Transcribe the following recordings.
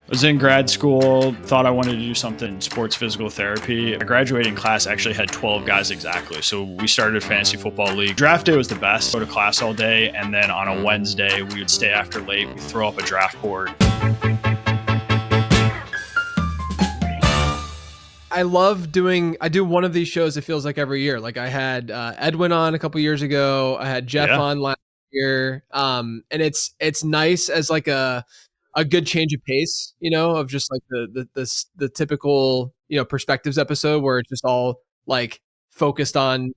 was in grad school, thought I wanted to do something in sports physical therapy. My graduating class actually had 12 guys exactly. So we started a fantasy football league. Draft day was the best. Go to class all day, and then on a Wednesday, we would stay after late. We'd throw up a draft board. I do one of these shows, it feels like every year. Like I had Edwin on a couple years ago. I had Jeff on last year. And it's nice as like a good change of pace, of just like the typical, perspectives episode where it's just all like focused on,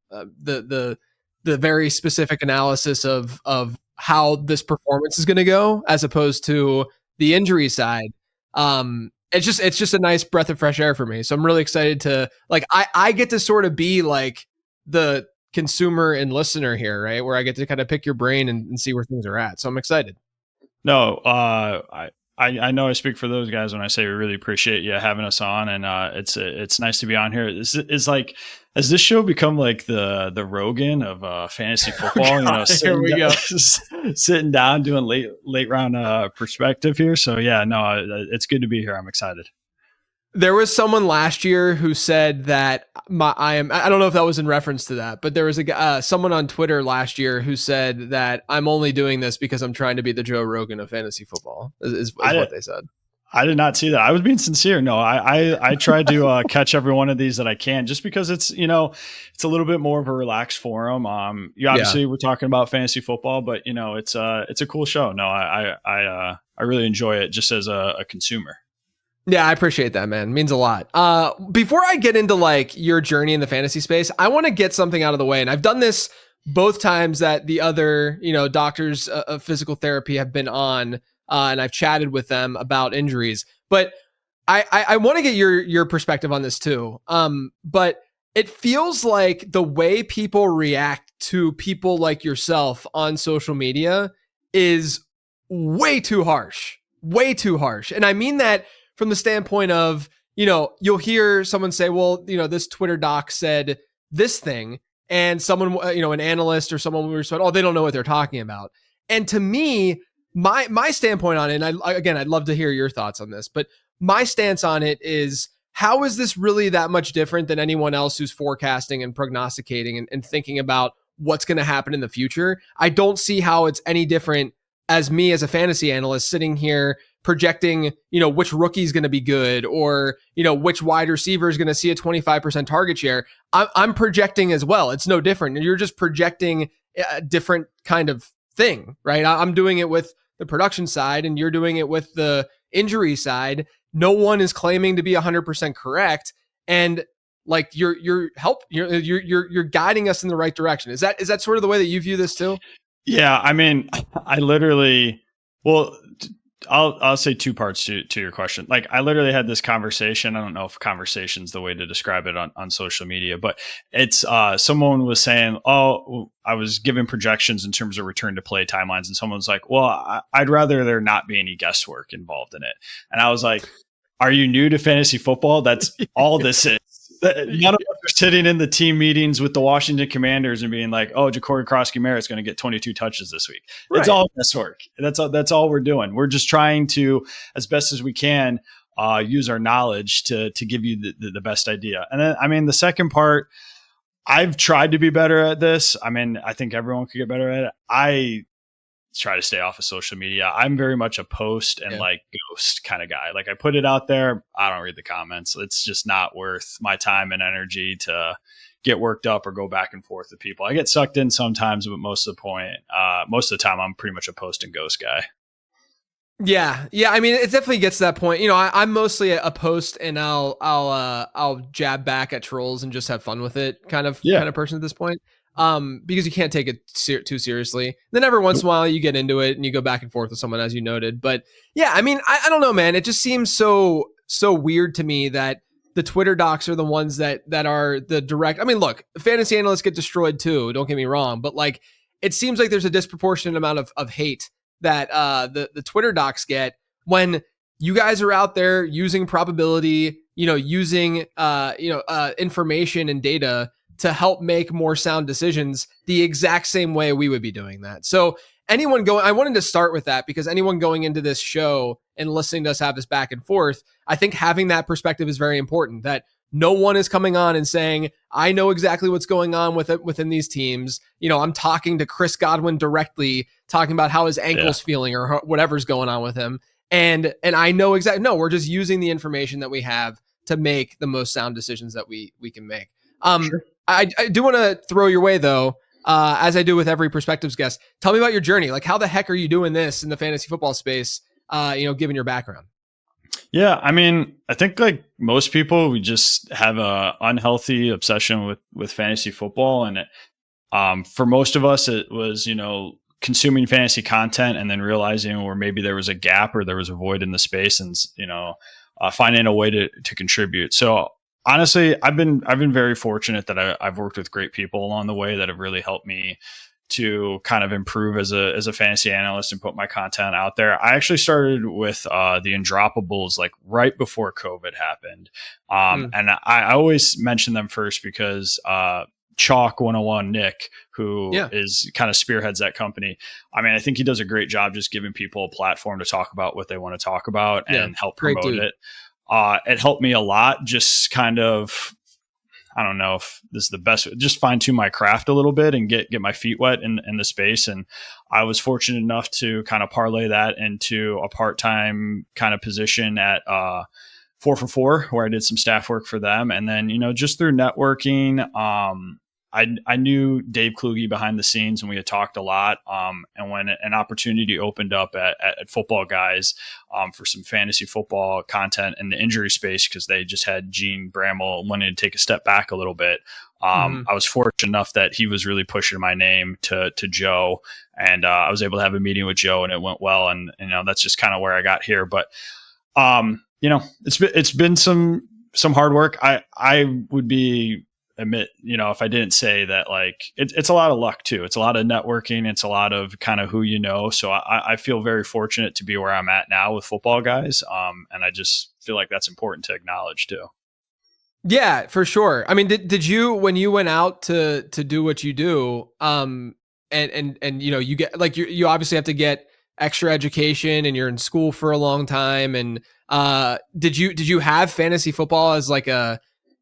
the very specific analysis of how this performance is going to go, as opposed to the injury side. It's just a nice breath of fresh air for me. So I'm really excited to I get to sort of be like the consumer and listener here, right? Where I get to kind of pick your brain and see where things are at. So I'm excited. No, I know I speak for those guys when I say we really appreciate you having us on, and it's nice to be on here. It's like, has this show become like the Rogan of fantasy football? Here we go. Sitting down doing late round perspective here. So yeah, no, it's good to be here. I'm excited. There was someone last year who said that I don't know if that was in reference to that, but there was someone on Twitter last year who said that I'm only doing this because I'm trying to be the Joe Rogan of fantasy football is what they said. I did not see that. I was being sincere. No, I try to catch every one of these that I can, just because it's a little bit more of a relaxed forum. Obviously we're talking about fantasy football, but it's a cool show. No, I really enjoy it just as a consumer. Yeah, I appreciate that, man. It means a lot. Before I get into like your journey in the fantasy space, I want to get something out of the way. And I've done this both times that the other, doctors of physical therapy have been on, and I've chatted with them about injuries. But I want to get your perspective on this too. But it feels like the way people react to people like yourself on social media is way too harsh. And I mean that from the standpoint of, you'll hear someone say, well, this Twitter doc said this thing, and someone, an analyst or someone will respond, oh, they don't know what they're talking about. And to me, my standpoint on it, and I'd love to hear your thoughts on this, but my stance on it is, how is this really that much different than anyone else who's forecasting and prognosticating and thinking about what's going to happen in the future? I don't see how it's any different as me as a fantasy analyst sitting here projecting, which rookie is going to be good, or, which wide receiver is going to see a 25% target share. I'm projecting as well. It's no different. You're just projecting a different kind of thing, right? I'm doing it with the production side, and you're doing it with the injury side. No one is claiming to be 100% correct. And like you're guiding us in the right direction. Is that sort of the way that you view this too? Yeah. I mean, I'll say two parts to your question. Like, I literally had this conversation. I don't know if conversation's the way to describe it on social media, but it's someone was saying, oh, I was giving projections in terms of return to play timelines. And someone's like, well, I'd rather there not be any guesswork involved in it. And I was like, are you new to fantasy football? That's all this is. None of us are sitting in the team meetings with the Washington Commanders and being like, oh, Jacory Crosby-Merritt is going to get 22 touches this week. Right. It's all guesswork. That's all we're doing. We're just trying to, as best as we can, use our knowledge to give you the best idea. And then, the second part, I've tried to be better at this. I think everyone could get better at it. I try to stay off of social media. I'm very much a post and like ghost kind of guy. Like, I put it out there, I don't read the comments. It's just not worth my time and energy to get worked up or go back and forth with people. I get sucked in sometimes, but most of the time I'm pretty much a post and ghost guy. Yeah. It definitely gets to that point. I'm mostly a post, and I'll jab back at trolls and just have fun with it kind of person at this point. Because you can't take it too seriously. Then every once in a while you get into it and you go back and forth with someone, as you noted. But yeah, I don't know, man. It just seems so weird to me that the Twitter docs are the ones that are the direct. Look, fantasy analysts get destroyed too. Don't get me wrong, but like, it seems like there's a disproportionate amount of hate that the Twitter docs get when you guys are out there using probability, using information and data to help make more sound decisions the exact same way we would be doing that. So I wanted to start with that because anyone going into this show and listening to us have this back and forth, I think having that perspective is very important, that no one is coming on and saying, I know exactly what's going on within these teams. I'm talking to Chris Godwin directly, talking about how his ankle's feeling or whatever's going on with him. And I know exactly, no, we're just using the information that we have to make the most sound decisions that we can make. Sure. I do want to throw your way though, as I do with every Perspectives guest. Tell me about your journey. Like, how the heck are you doing this in the fantasy football space, given your background? Yeah, I mean, I think like most people, we just have a unhealthy obsession with fantasy football, and for most of us, it was consuming fantasy content and then realizing where maybe there was a gap or there was a void in the space, and finding a way to contribute. So honestly, I've been very fortunate that I've worked with great people along the way that have really helped me to kind of improve as a fantasy analyst and put my content out there. I actually started with the Undroppables like right before COVID happened. And I always mention them first because Chalk 101 Nick, who is kind of spearheads that company. I mean, I think he does a great job just giving people a platform to talk about what they want to talk about and help promote it. It helped me a lot, just kind of, I don't know if this is the best, just fine tune my craft a little bit and get my feet wet in the space. And I was fortunate enough to kind of parlay that into a part-time kind of position at 4for4, where I did some staff work for them. And then, just through networking, I knew Dave Kluge behind the scenes, and we had talked a lot. And when an opportunity opened up at Footballguys for some fantasy football content in the injury space, because they just had Gene Bramall wanting to take a step back a little bit, I was fortunate enough that he was really pushing my name to Joe, and I was able to have a meeting with Joe, and it went well. And that's just kind of where I got here. But it's been some hard work. I would admit, if I didn't say that, like it's a lot of luck too. It's a lot of networking. It's a lot of kind of who So I feel very fortunate to be where I'm at now with Footballguys. And I just feel like that's important to acknowledge too. Yeah, for sure. I mean, did you, when you went out to do what you do, and you get like, you obviously have to get extra education and you're in school for a long time. And did you have fantasy football as like a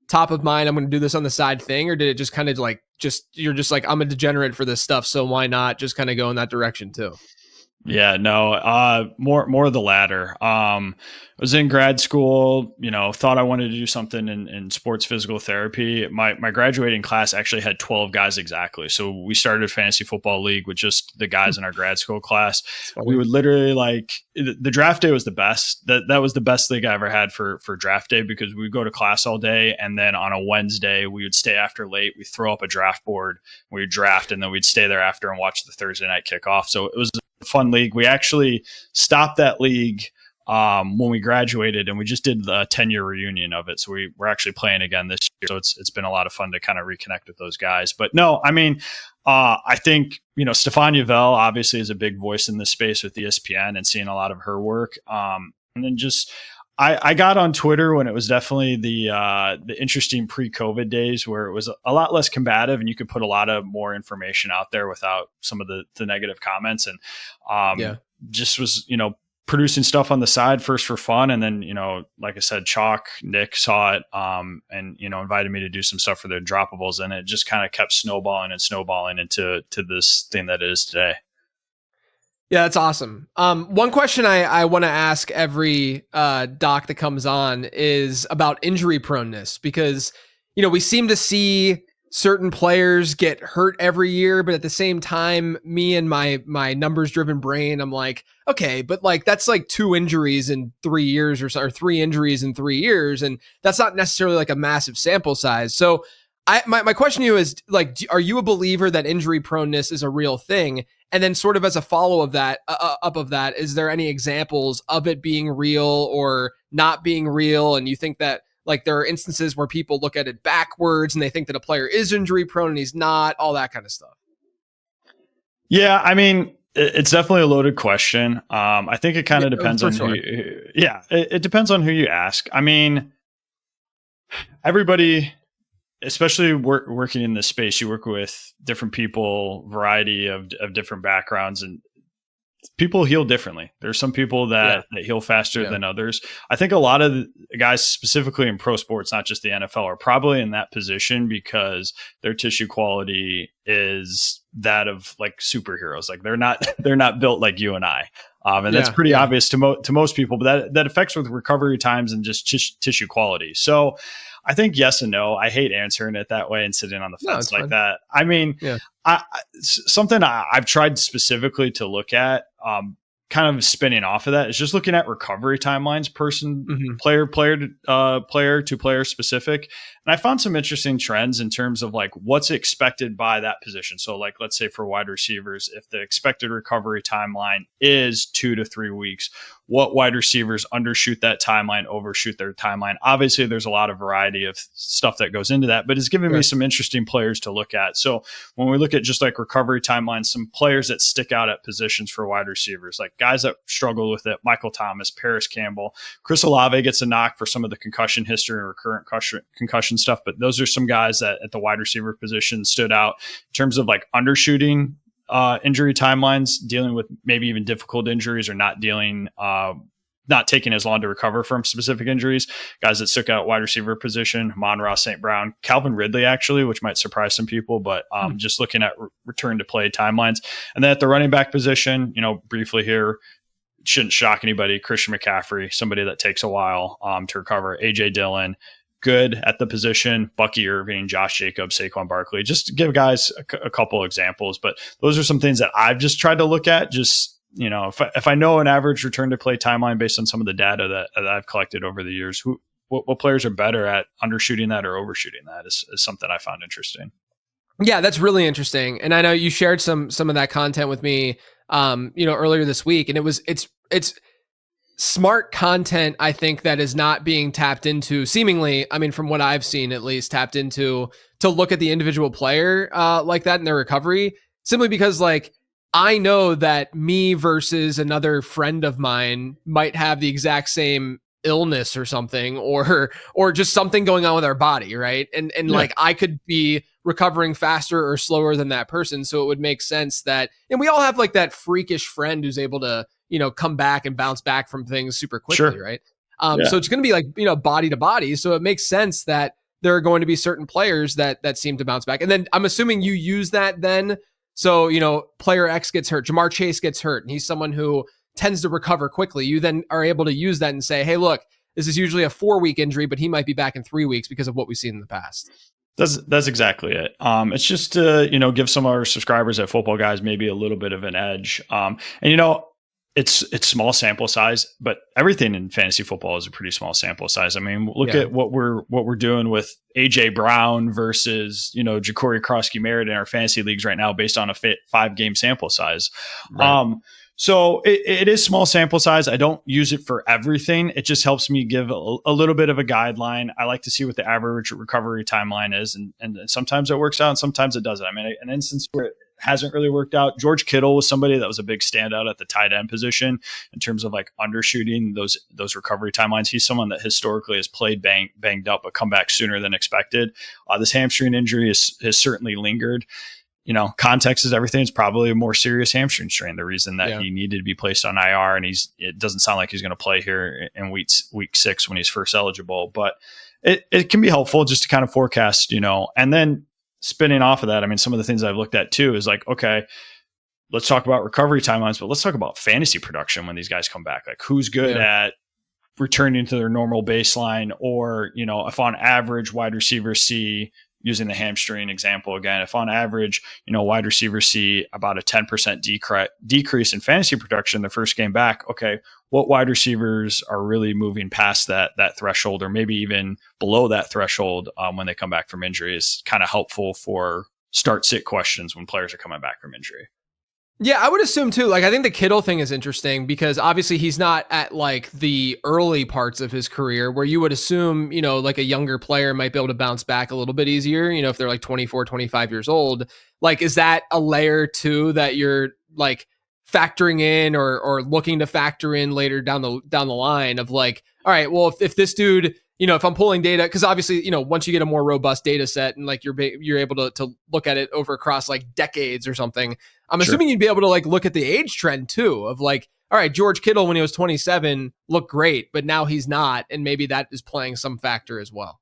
top of mind, I'm going to do this on the side thing, or did it just kind of like, you're just like, I'm a degenerate for this stuff, so why not just kind of go in that direction too? Yeah, no, more of the latter. I was in grad school, thought I wanted to do something in sports physical therapy. My graduating class actually had 12 guys exactly. So we started a fantasy football league with just the guys in our grad school class. We would literally the draft day was the best. That was the best league I ever had for draft day, because we would go to class all day, and then on a Wednesday we would stay after late. We'd throw up a draft board, we would draft, and then we'd stay there after and watch the Thursday night kickoff. So it was a fun league. We actually stopped that league when we graduated, and we just did the 10-year reunion of it. So we're actually playing again this year. So it's been a lot of fun to kind of reconnect with those guys. But no, I mean, I think, Stefan Yavel obviously is a big voice in this space with ESPN and seeing a lot of her work. And then just, I got on Twitter when it was definitely the interesting pre-COVID days, where it was a lot less combative and you could put a lot of more information out there without some of the negative comments. And just was, producing stuff on the side first for fun. And then, like I said, Chalk, Nick saw it and, invited me to do some stuff for the Undroppables. And it just kind of kept snowballing into this thing that it is today. Yeah, that's awesome. One question I want to ask every doc that comes on is about injury proneness, because, we seem to see certain players get hurt every year, but at the same time, me and my numbers driven brain, I'm like, okay, but like that's like 2 injuries in 3 years or 3 injuries in 3 years, and that's not necessarily like a massive sample size. So my question to you is, like, are you a believer that injury proneness is a real thing? And then sort of as a follow of that, up of that, is there any examples of it being real or not being real? And you think that, like, there are instances where people look at it backwards and they think that a player is injury prone and he's not, all that kind of stuff. Yeah, I mean, it's definitely a loaded question. I think it kind of depends on it depends on who you ask. I mean, everybody, especially working in this space, you work with different people, variety of different backgrounds, and people heal differently. There's some people that heal faster than others. I think a lot of the guys, specifically in pro sports, not just the NFL, are probably in that position because their tissue quality is that of like superheroes. Like they're not built like you and I. And that's pretty obvious to most people, but that affects with recovery times and just tissue quality. So I think yes and no. I hate answering it that way and sitting on the fence like that. I mean, something I've tried specifically to look at, kind of spinning off of that, is just looking at recovery timelines, player to player specific. And I found some interesting trends in terms of like what's expected by that position. So like, let's say for wide receivers, if the expected recovery timeline is 2 to 3 weeks, what wide receivers undershoot that timeline, overshoot their timeline. Obviously there's a lot of variety of stuff that goes into that, but it's given me some interesting players to look at. So when we look at just like recovery timelines, some players that stick out at positions for wide receivers, like guys that struggle with it, Michael Thomas, Paris Campbell, Chris Olave gets a knock for some of the concussion history and recurrent concussion stuff. But those are some guys that at the wide receiver position stood out in terms of like undershooting injury timelines, dealing with maybe even difficult injuries, or not taking as long to recover from specific injuries. Guys that stuck out wide receiver position, Amon-Ra St. Brown, Calvin Ridley, actually, which might surprise some people, but just looking at return to play timelines. And then at the running back position, briefly here, shouldn't shock anybody, Christian McCaffrey, somebody that takes a while to recover. AJ Dillon, good at the position. Bucky Irving, Josh Jacobs, Saquon Barkley, just to give guys a couple examples. But those are some things that I've just tried to look at. Just, if I know an average return to play timeline based on some of the data that I've collected over the years, what players are better at undershooting that or overshooting that is something I found interesting. Yeah, that's really interesting. And I know you shared some of that content with me, earlier this week, and it's smart content, I think, that is not being tapped into, seemingly, I mean, from what I've seen, at least tapped into, to look at the individual player like that in their recovery, simply because like, I know that me versus another friend of mine might have the exact same illness or something, or just something going on with our body. Right. And like, I could be recovering faster or slower than that person. So it would make sense that, and we all have like that freakish friend who's able to, come back and bounce back from things super quickly. Right. So it's going to be like, body to body. So it makes sense that there are going to be certain players that seem to bounce back. And then I'm assuming you use that then. So, player X gets hurt, Jamar Chase gets hurt, and he's someone who tends to recover quickly. You then are able to use that and say, hey, look, this is usually a 4-week injury, but he might be back in 3 weeks because of what we've seen in the past. That's exactly it. It's just to, give some of our subscribers at Footballguys maybe a little bit of an edge. And, it's small sample size, but everything in fantasy football is a pretty small sample size. I mean, look at what we're doing with AJ Brown versus, Ja'Cory Krosky-Merritt in our fantasy leagues right now, based on a 5-game sample size. Right. So it is small sample size. I don't use it for everything. It just helps me give a little bit of a guideline. I like to see what the average recovery timeline is. And sometimes it works out and sometimes it doesn't. I mean, an instance where it hasn't really worked out, George Kittle was somebody that was a big standout at the tight end position in terms of like undershooting those recovery timelines. He's someone that historically has played banged up, but come back sooner than expected. This hamstring injury has certainly lingered. Context is everything. It's probably a more serious hamstring strain. The reason that he needed to be placed on IR, and it doesn't sound like he's going to play here in week 6 when he's first eligible, but it can be helpful just to kind of forecast, and then spinning off of that. I mean, some of the things I've looked at too is like, okay, let's talk about recovery timelines, but let's talk about fantasy production when these guys come back. Like who's good at returning to their normal baseline, or, if on average wide receivers see, using the hamstring example again, if on average, wide receivers see about a 10% decrease in fantasy production the first game back, okay, what wide receivers are really moving past that threshold, or maybe even below that threshold when they come back from injury, is kind of helpful for start-sit questions when players are coming back from injury. Yeah, I would assume too. Like, I think the Kittle thing is interesting because obviously he's not at like the early parts of his career where you would assume, like a younger player might be able to bounce back a little bit easier, if they're like 24, 25 years old. Like, is that a layer too that you're like factoring in or looking to factor in later down the line of like, all right, well, if this dude if I'm pulling data, because obviously, once you get a more robust data set and like you're able to look at it over across like decades or something, I'm assuming you'd be able to like look at the age trend too of like, all right, George Kittle when he was 27 looked great, but now he's not, and maybe that is playing some factor as well.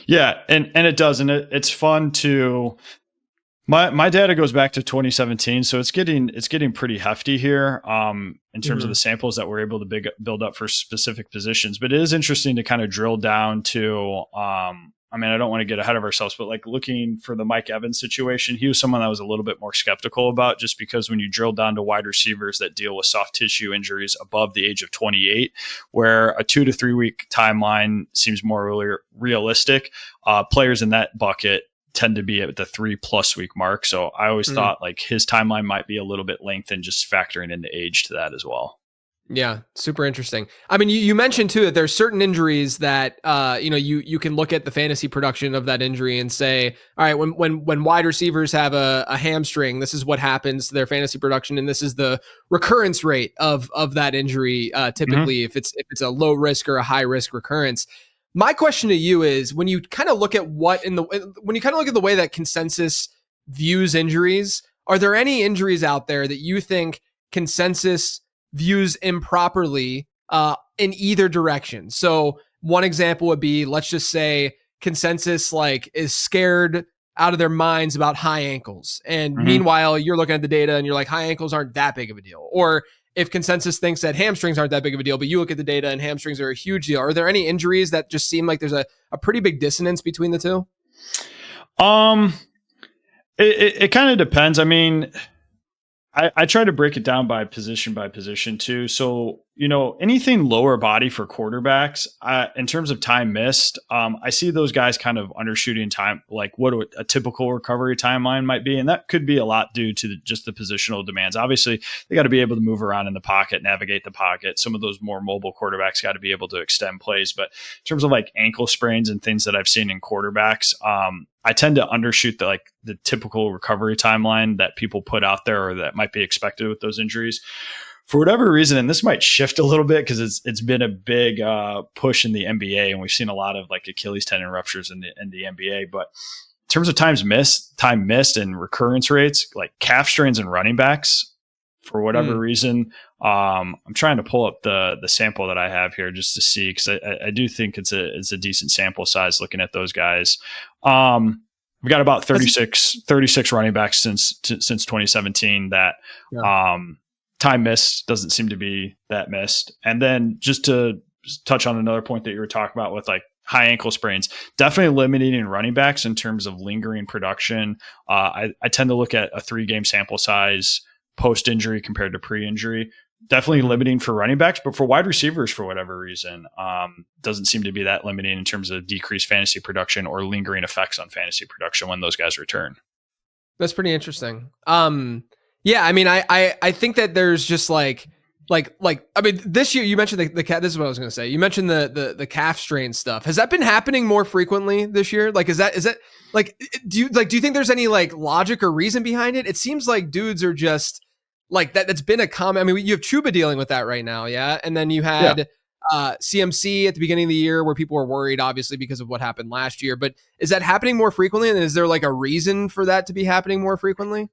Yeah, and it does, and it's fun to. My data goes back to 2017, so it's getting pretty hefty here in terms of the samples that we're able to build up for specific positions. But it is interesting to kind of drill down to. I don't want to get ahead of ourselves, but like looking for the Mike Evans situation, he was someone that I was a little bit more skeptical about, just because when you drill down to wide receivers that deal with soft tissue injuries above the age of 28, where a 2 to 3 week timeline seems more realistic, players in that bucket tend to be at the 3+ week mark. So I always thought like his timeline might be a little bit lengthened, just factoring in the age to that as well. Yeah, super interesting. I mean, you mentioned too that there's certain injuries that you can look at the fantasy production of that injury and say, all right, when wide receivers have a hamstring, this is what happens to their fantasy production, and this is the recurrence rate of that injury. Typically, if it's a low risk or a high risk recurrence. My question to you is, when you kind of look at the way that consensus views injuries, are there any injuries out there that you think consensus views improperly in either direction? So one example would be, let's just say consensus like is scared out of their minds about high ankles. And meanwhile, you're looking at the data and you're like, high ankles aren't that big of a deal. Or if consensus thinks that hamstrings aren't that big of a deal, but you look at the data and hamstrings are a huge deal. Are there any injuries that just seem like there's a pretty big dissonance between the two? It kind of depends. I mean, I try to break it down by position too. So, anything lower body for quarterbacks, in terms of time missed, I see those guys kind of undershooting time, like what a typical recovery timeline might be. And that could be a lot due to just the positional demands. Obviously, they got to be able to move around in the pocket, navigate the pocket. Some of those more mobile quarterbacks got to be able to extend plays. But in terms of like ankle sprains and things that I've seen in quarterbacks, I tend to undershoot the typical recovery timeline that people put out there or that might be expected with those injuries. For whatever reason, and this might shift a little bit because it's been a big push in the NBA, and we've seen a lot of like Achilles tendon ruptures in the NBA. But in terms of time missed and recurrence rates, like calf strains and running backs, for whatever reason, I'm trying to pull up the sample that I have here just to see, because I do think it's a decent sample size looking at those guys. We've got about 36 running backs since 2017 that time missed doesn't seem to be that missed. And then just to touch on another point that you were talking about with like high ankle sprains, definitely limiting running backs in terms of lingering production. I tend to look at a 3-game sample size post-injury compared to pre-injury. Definitely limiting for running backs, but for wide receivers, for whatever reason, doesn't seem to be that limiting in terms of decreased fantasy production or lingering effects on fantasy production when those guys return. That's pretty interesting. Yeah, I mean, I think that there's just like I mean, this year you mentioned the calf. This is what I was going to say. You mentioned the calf strain stuff. Has that been happening more frequently this year? Like, is that like, do you think there's any like logic or reason behind it? It seems like dudes are just like that. That's been a common. I mean, you have Chuba dealing with that right now, yeah, and then you had CMC at the beginning of the year where people were worried, obviously because of what happened last year. But is that happening more frequently? And is there like a reason for that to be happening more frequently?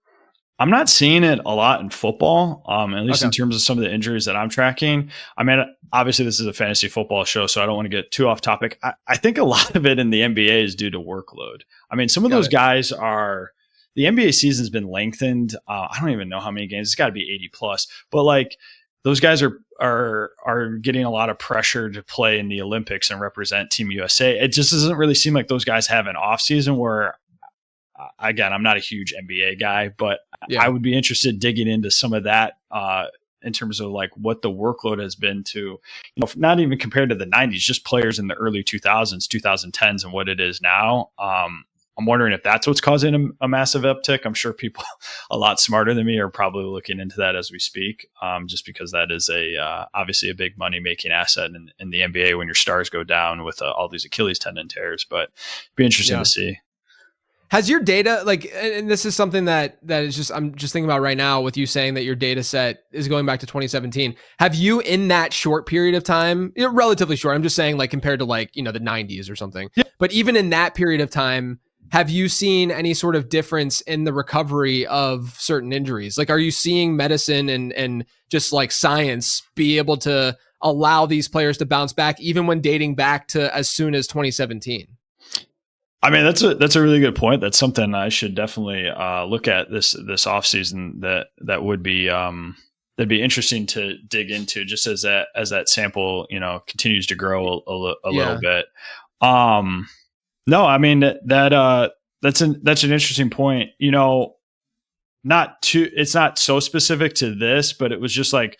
I'm not seeing it a lot in football, at least in terms of some of the injuries that I'm tracking. I mean, obviously this is a fantasy football show, so I don't want to get too off topic. I think a lot of it in the NBA is due to workload. I mean, some of those guys are – the NBA season's been lengthened. I don't even know how many games. It's got to be 80 plus. But like those guys are getting a lot of pressure to play in the Olympics and represent Team USA. It just doesn't really seem like those guys have an off season where – again, I'm not a huge NBA guy, but I would be interested digging into some of that in terms of like what the workload has been to, not even compared to the 90s, just players in the early 2000s, 2010s, and what it is now. I'm wondering if that's what's causing a massive uptick. I'm sure people a lot smarter than me are probably looking into that as we speak, just because that is obviously a big money making asset in the NBA when your stars go down with all these Achilles tendon tears. But it'd be interesting to see. Has your data, like, and this is something that is just, I'm just thinking about right now with you saying that your data set is going back to 2017. Have you, in that short period of time, relatively short, I'm just saying, like, compared to, like, the 90s or something, but even in that period of time, have you seen any sort of difference in the recovery of certain injuries? Like, are you seeing medicine and just like science be able to allow these players to bounce back even when dating back to as soon as 2017? I mean, that's a really good point. That's something I should definitely look at this offseason. That would be that'd be interesting to dig into, just as that sample continues to grow a little bit. No, I mean that's an interesting point. It's not so specific to this, but it was just like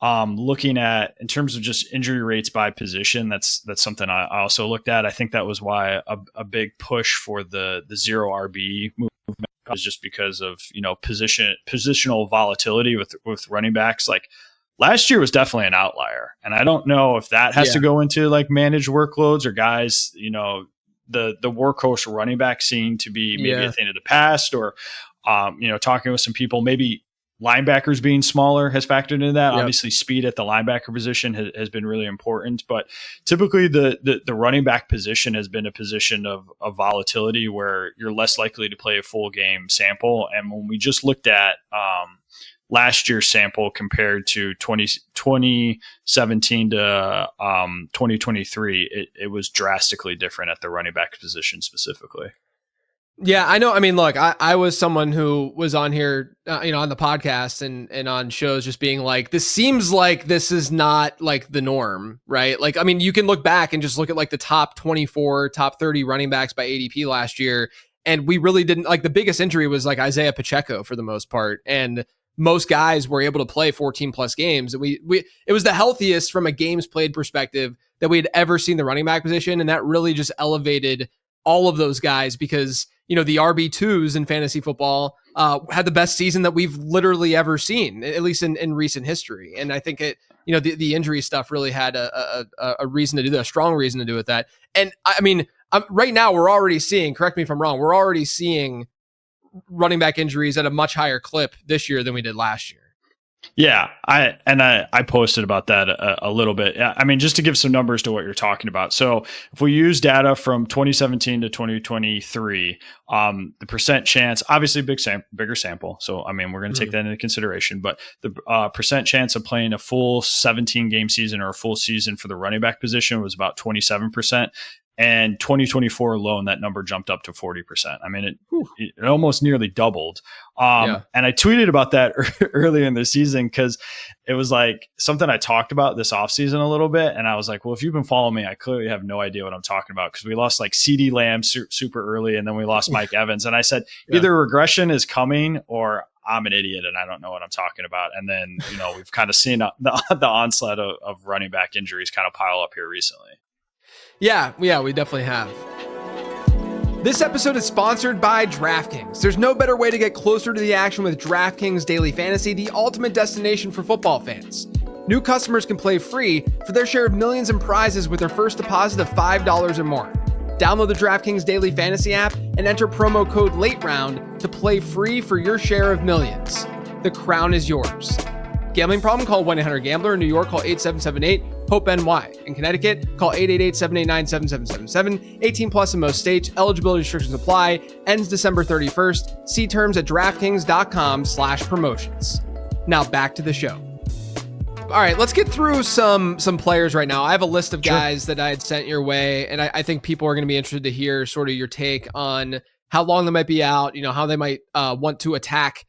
looking at, in terms of just injury rates by position. That's something I also looked at. I think that was why a big push for the zero RB movement was just because of positional volatility with running backs. Like, last year was definitely an outlier, and I don't know if that has to go into like managed workloads or guys, the workhorse running back seem to be maybe a thing of the past, or talking with some people, maybe linebackers being smaller has factored into that. Yep. Obviously, speed at the linebacker position has been really important, but typically the running back position has been a position of volatility where you're less likely to play a full game sample. And when we just looked at last year's sample compared to 2017 to 2023, it was drastically different at the running back position specifically. Yeah, I know. I mean, look, I was someone who was on here, on the podcast and on shows, just being like, this seems like this is not like the norm, right? Like, I mean, you can look back and just look at like the top 24, top 30 running backs by ADP last year. And we really didn't, like, the biggest injury was like Isaiah Pacheco for the most part. And most guys were able to play 14 plus games. And it was the healthiest from a games played perspective that we had ever seen the running back position. And that really just elevated all of those guys, because the RB2s in fantasy football had the best season that we've literally ever seen, at least in recent history. And I think the injury stuff really had a reason to do that, a strong reason to do with that. And I mean, right now we're already seeing, correct me if I'm wrong, we're already seeing running back injuries at a much higher clip this year than we did last year. Yeah, I posted about that a little bit. I mean, just to give some numbers to what you're talking about. So if we use data from 2017 to 2023, the percent chance, obviously bigger sample. So, I mean, we're going to take that into consideration, but the percent chance of playing a full 17 game season or a full season for the running back position was about 27%. And 2024 alone, that number jumped up to 40%. I mean, it almost nearly doubled. And I tweeted about that earlier in the season because it was like something I talked about this offseason a little bit. And I was like, well, if you've been following me, I clearly have no idea what I'm talking about, because we lost like CeeDee Lamb super early, and then we lost Mike Evans. And I said, either regression is coming or I'm an idiot and I don't know what I'm talking about. And then, we've kind of seen the onslaught of running back injuries kind of pile up here recently. Yeah, we definitely have. This episode is sponsored by DraftKings. There's no better way to get closer to the action with DraftKings Daily Fantasy, the ultimate destination for football fans. New customers can play free for their share of millions in prizes with their first deposit of $5 or more. Download the DraftKings Daily Fantasy app and enter promo code LATEROUND to play free for your share of millions. The crown is yours. Gambling problem? Call 1-800-GAMBLER. In New York, call 8778-HOPE-NY. In Connecticut, call 888-789-7777. 18 plus in most states. Eligibility restrictions apply. Ends December 31st. See terms at DraftKings.com/promotions. Now back to the show. All right, let's get through some players right now. I have a list of guys that I had sent your way, and I think people are going to be interested to hear sort of your take on how long they might be out, how they might want to attack,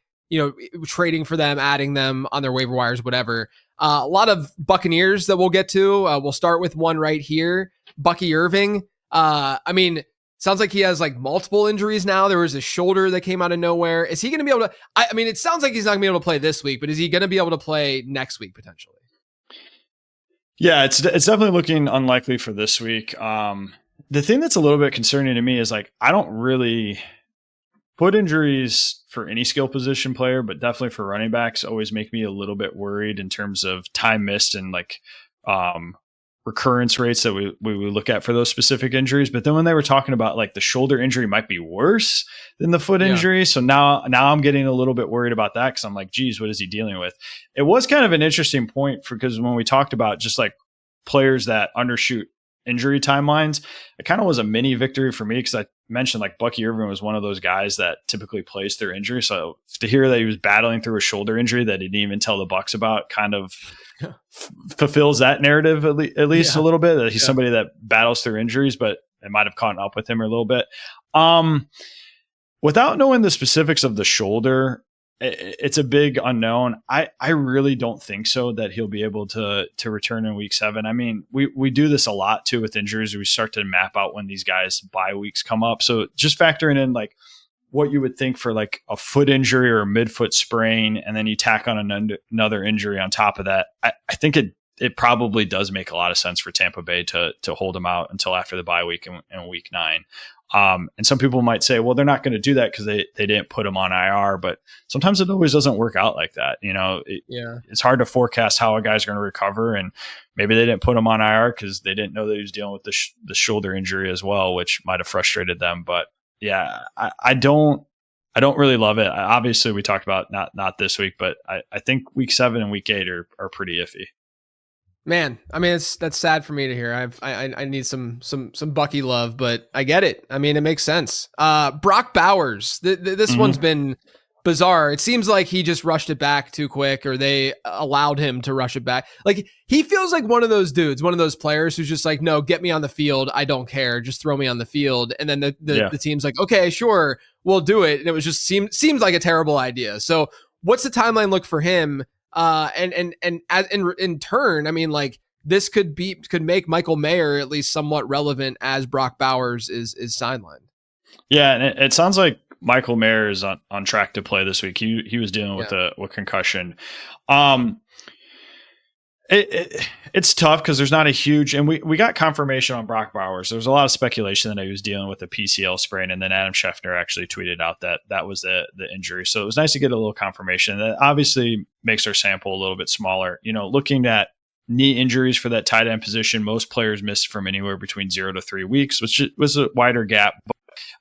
trading for them, adding them on their waiver wires, whatever. A lot of Buccaneers that we'll get to. We'll start with one right here. Bucky Irving. I mean, sounds like he has like multiple injuries now. There was a shoulder that came out of nowhere. Is he going to be able to, I mean, it sounds like he's not going to be able to play this week, but is he going to be able to play next week potentially? Yeah, it's definitely looking unlikely for this week. The thing that's a little bit concerning to me is like, I don't really foot injuries for any skill position player, but definitely for running backs always make me a little bit worried in terms of time missed and like recurrence rates that we look at for those specific injuries. But then when they were talking about like the shoulder injury might be worse than the foot injury. So now I'm getting a little bit worried about that because I'm like, geez, what is he dealing with? It was kind of an interesting point because when we talked about just like players that undershoot injury timelines, it kind of was a mini victory for me because I mentioned like Bucky Irving was one of those guys that typically plays through injury. So to hear that he was battling through a shoulder injury that he didn't even tell the Bucs about kind of fulfills that narrative at least a little bit, that he's somebody that battles through injuries, but it might have caught up with him a little bit. Without knowing the specifics of the shoulder, it's a big unknown. I really don't think so that he'll be able to return in week 7. I mean, we do this a lot too with injuries. We start to map out when these guys bye weeks come up. So just factoring in like what you would think for like a foot injury or a midfoot sprain, and then you tack on another injury on top of that. I think it probably does make a lot of sense for Tampa Bay to hold him out until after the bye week in week 9. And some people might say, well, they're not going to do that because they didn't put him on IR, but sometimes it always doesn't work out like that. You know, it's hard to forecast how a guy's going to recover, and maybe they didn't put him on IR because they didn't know that he was dealing with the shoulder injury as well, which might have frustrated them. But yeah, I don't really love it. Obviously we talked about not this week, but I think week 7 and week 8 are pretty iffy. Man, I mean, that's sad for me to hear. I need some Bucky love, but I get it. I mean, it makes sense. Brock Bowers, this one's been bizarre. It seems like he just rushed it back too quick, or they allowed him to rush it back. Like, he feels like one of those dudes, one of those players who's just like, no, get me on the field. I don't care. Just throw me on the field. And then the team's like, okay, sure, we'll do it. And it was just seems like a terrible idea. So what's the timeline look for him? And in turn, I mean, like, this could make Michael Mayer at least somewhat relevant as Brock Bowers is sidelined. Yeah, and it sounds like Michael Mayer is on track to play this week. He was dealing with with concussion. It's tough because there's not a huge, and we got confirmation on Brock Bowers. There was a lot of speculation that he was dealing with a PCL sprain, and then Adam Schefter actually tweeted out that was the injury. So it was nice to get a little confirmation. That obviously makes our sample a little bit smaller. You know, looking at knee injuries for that tight end position, most players missed from anywhere between 0 to 3 weeks, which was a wider gap. But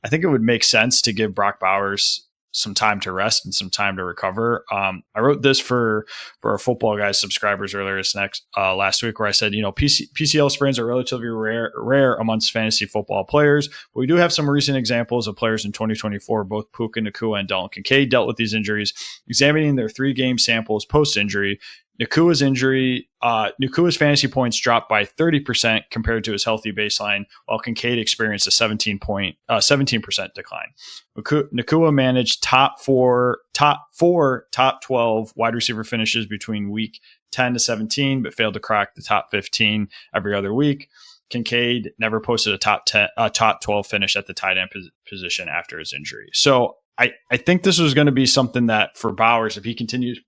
I think it would make sense to give Brock Bowers some time to rest and some time to recover. I wrote this for our Footballguys subscribers earlier last week, where I said, you know, PCL sprains are relatively rare amongst fantasy football players, but we do have some recent examples of players in 2024, both Puka Nacua and Dalton Kincaid dealt with these injuries. Examining their 3-game samples post-injury, Nakua's fantasy points dropped by 30% compared to his healthy baseline, while Kincaid experienced a 17% decline. Nakua managed top 12 wide receiver finishes between week 10 to 17, but failed to crack the top 15 every other week. Kincaid never posted a top 12 finish at the tight end position after his injury. So I think this was going to be something that for Bowers, if he continues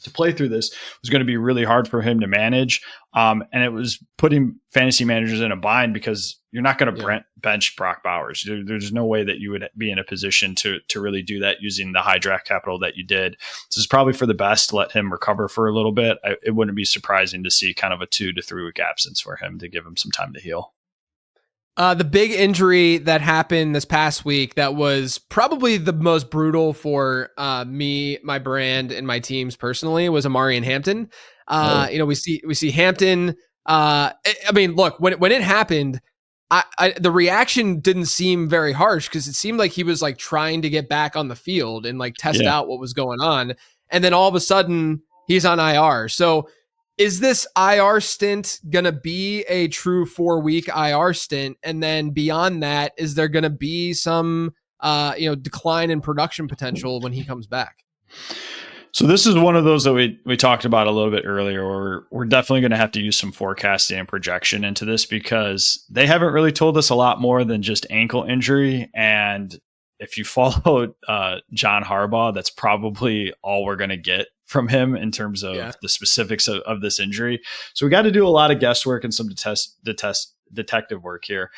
to play through this, was going to be really hard for him to manage. And it was putting fantasy managers in a bind because you're not going to bench Brock Bowers. There's no way that you would be in a position to really do that using the high draft capital that you did. This is probably for the best to let him recover for a little bit. It wouldn't be surprising to see kind of a 2 to 3 week absence for him to give him some time to heal. The big injury that happened this past week that was probably the most brutal for me, my brand, and my teams personally was Omarion Hampton. You know, we see Hampton. I mean, look, when it happened, the reaction didn't seem very harsh because it seemed like he was like trying to get back on the field and like test out what was going on, and then all of a sudden he's on IR. So, is this IR stint going to be a true 4-week IR stint? And then beyond that, is there going to be some, decline in production potential when he comes back? So this is one of those that we talked about a little bit earlier, where we're definitely going to have to use some forecasting and projection into this because they haven't really told us a lot more than just ankle injury. And if you followed John Harbaugh, that's probably all we're going to get from him in terms of the specifics of this injury. So we got to do a lot of guesswork and some detective work here.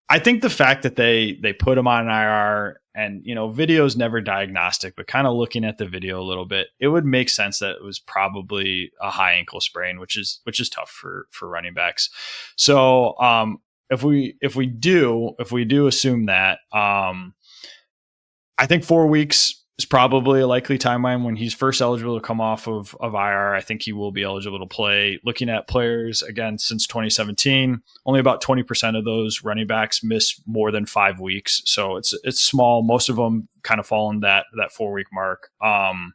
I think the fact that they put him on IR, and video is never diagnostic, but kind of looking at the video a little bit, it would make sense that it was probably a high ankle sprain, which is tough for running backs. So if we do assume that, I think 4 weeks is probably a likely timeline when he's first eligible to come off of IR. I think he will be eligible to play. Looking at players, again, since 2017, only about 20% of those running backs miss more than 5 weeks. So it's small. Most of them kind of fall in that 4 week mark. I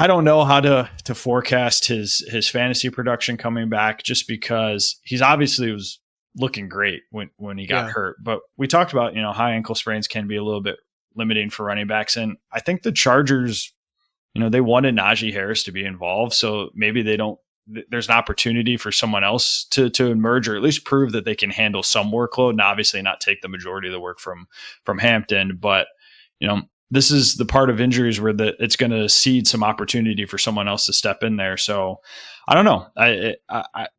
don't know how to forecast his fantasy production coming back, just because he's obviously was looking great when he got hurt. But we talked about, high ankle sprains can be a little bit limiting for running backs. And I think the Chargers, they wanted Najee Harris to be involved. So maybe there's an opportunity for someone else to emerge, or at least prove that they can handle some workload, and obviously not take the majority of the work from Hampton. But, this is the part of injuries where it's going to cede some opportunity for someone else to step in there. So I don't know.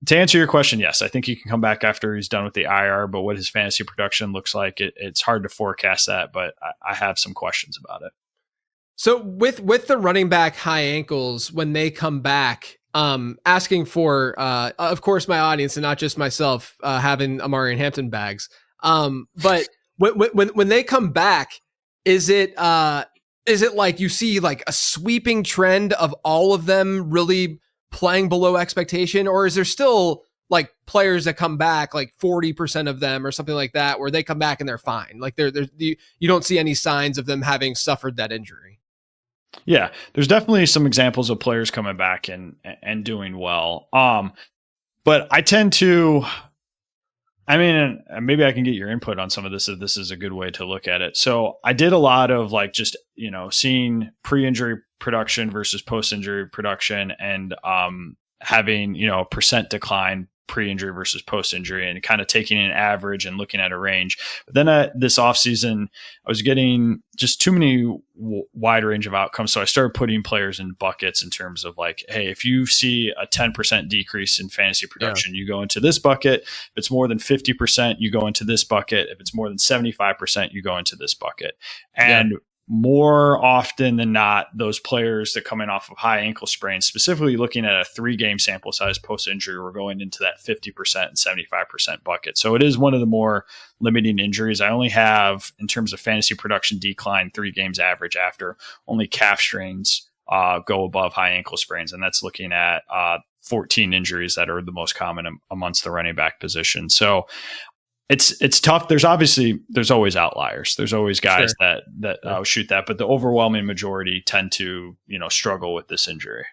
To answer your question, yes, I think he can come back after he's done with the IR, but what his fantasy production looks like, it's hard to forecast that, but I have some questions about it. So with the running back high ankles, when they come back, asking for, of course, my audience and not just myself, having Omarion Hampton bags. But when they come back, is it like you see like a sweeping trend of all of them really playing below expectation, or is there still like players that come back, like 40% of them or something like that, where they come back and they're fine? Like you don't see any signs of them having suffered that injury. Yeah, there's definitely some examples of players coming back and doing well. But I tend to, maybe I can get your input on some of this if this is a good way to look at it. So I did a lot of like just, seeing pre-injury production versus post-injury production, and having, a percent decline pre-injury versus post-injury, and kind of taking an average and looking at a range. But then this offseason, I was getting just too many wide range of outcomes. So I started putting players in buckets in terms of like, hey, if you see a 10% decrease in fantasy production, you go into this bucket. If it's more than 50%, you go into this bucket. If it's more than 75%, you go into this bucket. And more often than not, those players that come in off of high ankle sprains, specifically looking at a 3-game sample size post-injury, we're going into that 50% and 75% bucket. So it is one of the more limiting injuries. I only have, in terms of fantasy production decline, 3 games average after only calf strains go above high ankle sprains. And that's looking at 14 injuries that are the most common amongst the running back position. So it's tough. There's always outliers. There's always guys that shoot that, but the overwhelming majority tend to, struggle with this injury.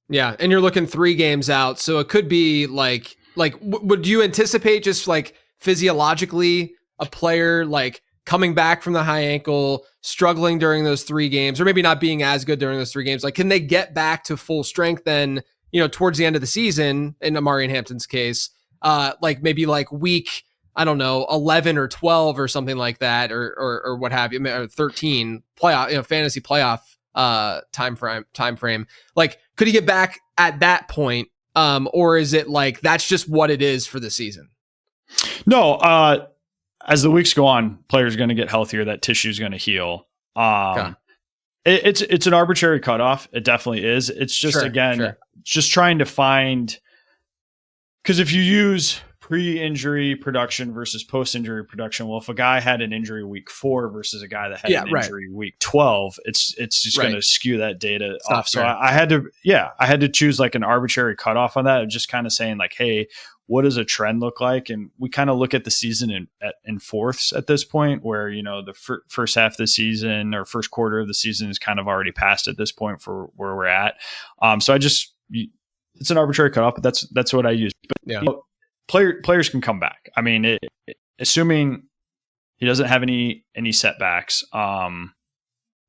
Yeah. And you're looking 3 games out. So it could be like, would you anticipate just like physiologically a player like coming back from the high ankle, struggling during those 3 games, or maybe not being as good during those 3 games? Like, can they get back to full strength then, towards the end of the season, in Omarion Hampton's case, like maybe like week, I don't know, 11 or 12 or something like that, or what have you, or 13 playoff, fantasy playoff time frame. Like, could he get back at that point, or is it like that's just what it is for the season? No, as the weeks go on, players are going to get healthier. That tissue is going to heal. It's an arbitrary cutoff. It definitely is. It's just just trying to find, because if you use pre-injury production versus post-injury production, well, if a guy had an injury week 4 versus a guy that had an injury week 12, it's just going to skew that data off. So I had to choose like an arbitrary cutoff on that, of just kind of saying like, hey, what does a trend look like? And we kind of look at the season in fourths at this point, where, the first half of the season or first quarter of the season is kind of already passed at this point for where we're at. So it's an arbitrary cutoff, but that's what I use. But players can come back. Assuming he doesn't have any setbacks,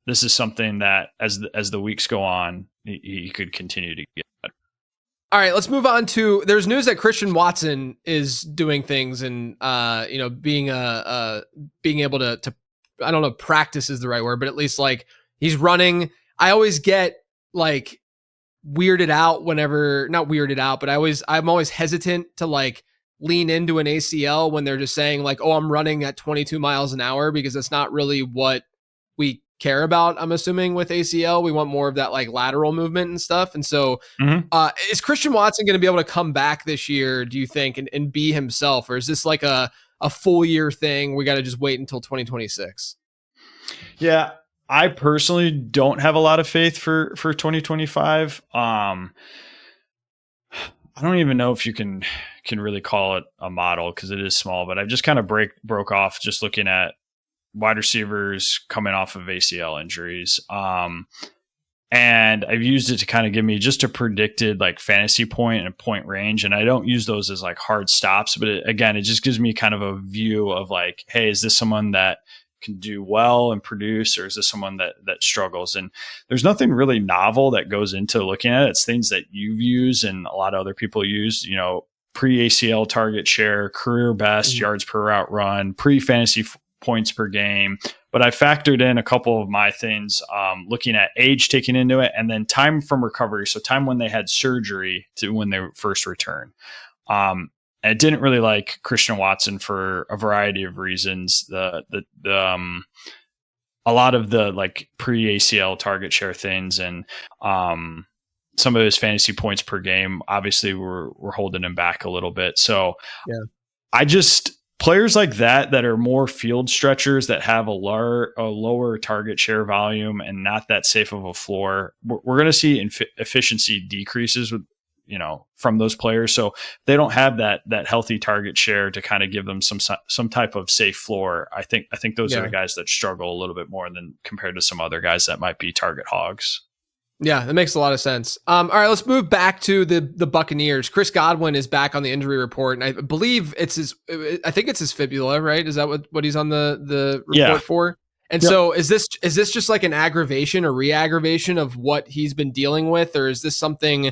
this is something that as the weeks go on, he could continue to get better. All right, let's move on to, there's news that Christian Watson is doing things and being able to I don't know, practice is the right word, but at least like he's running. I always get like weirded out whenever, not weirded out, but I'm always hesitant to like lean into an ACL when they're just saying like, oh, I'm running at 22 miles an hour, because that's not really what we care about. I'm assuming with ACL, we want more of that like lateral movement and stuff. And so is Christian Watson going to be able to come back this year, do you think, and be himself? Or is this like a full year thing? We got to just wait until 2026. Yeah, I personally don't have a lot of faith for 2025. I don't even know if you can really call it a model because it is small, but I've just kind of broke off just looking at wide receivers coming off of ACL injuries. And I've used it to kind of give me just a predicted like fantasy point and point range. And I don't use those as like hard stops, but it just gives me kind of a view of like, hey, is this someone that can do well and produce, or is this someone that struggles? And there's nothing really novel that goes into looking at it. It's things that you've used and a lot of other people use, pre-ACL target share, career best yards per route run, pre-fantasy points per game. But I factored in a couple of my things, looking at age taken into it, and then time from recovery. So time when they had surgery to when they first returned. And it didn't really like Christian Watson for a variety of reasons. A lot of the like pre-ACL target share things and some of his fantasy points per game obviously were holding him back a little bit. So players like that are more field stretchers that have a lower target share volume and not that safe of a floor, we're going to see efficiency decreases with from those players. So they don't have that healthy target share to kind of give them some type of safe floor. I think those are the guys that struggle a little bit more than compared to some other guys that might be target hogs. Yeah, that makes a lot of sense. All right, let's move back to the Buccaneers. Chris Godwin is back on the injury report, and I believe it's his fibula, right? Is that what he's on the report for? And so is this just like an aggravation or re-aggravation of what he's been dealing with, or is this something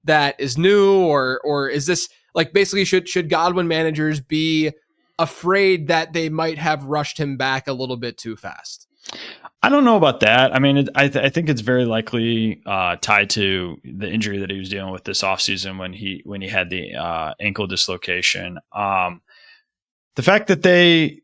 that is new, or is this like basically should Godwin managers be afraid that they might have rushed him back a little bit too fast? I don't know about that. I mean, I think it's very likely tied to the injury that he was dealing with this offseason when he had the ankle dislocation. The fact that they,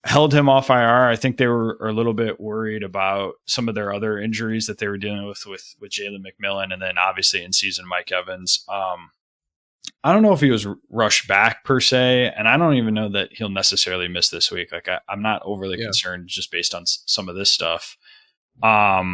held him off IR, I think they were a little bit worried about some of their other injuries that they were dealing with Jalen McMillan, and then obviously in season Mike Evans. I don't know if he was rushed back per se, and I don't even know that he'll necessarily miss this week. Like I'm not overly concerned just based on some of this stuff. I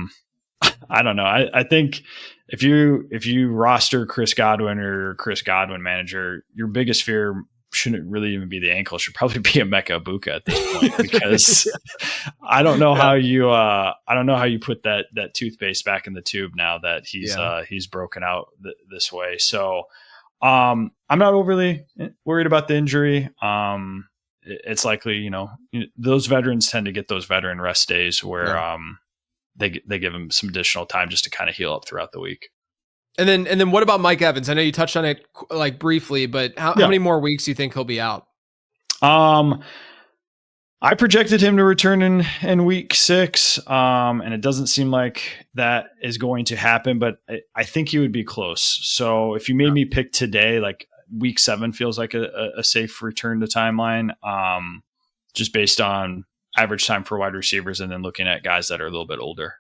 don't know. I think if you roster Chris Godwin or Chris Godwin manager, your biggest fear shouldn't really even be the ankle. It should probably be a Emeka Egbuka at this point, because I don't know how you put that toothpaste back in the tube now that he's broken out this way. So I'm not overly worried about the injury. It's likely, those veterans tend to get those veteran rest days where they give them some additional time just to kind of heal up throughout the week. And then what about Mike Evans? I know you touched on it like briefly, but how many more weeks do you think he'll be out? I projected him to return in week 6, and it doesn't seem like that is going to happen, but I think he would be close. So if you made me pick today, like week 7 feels like a safe return to timeline, just based on average time for wide receivers and then looking at guys that are a little bit older.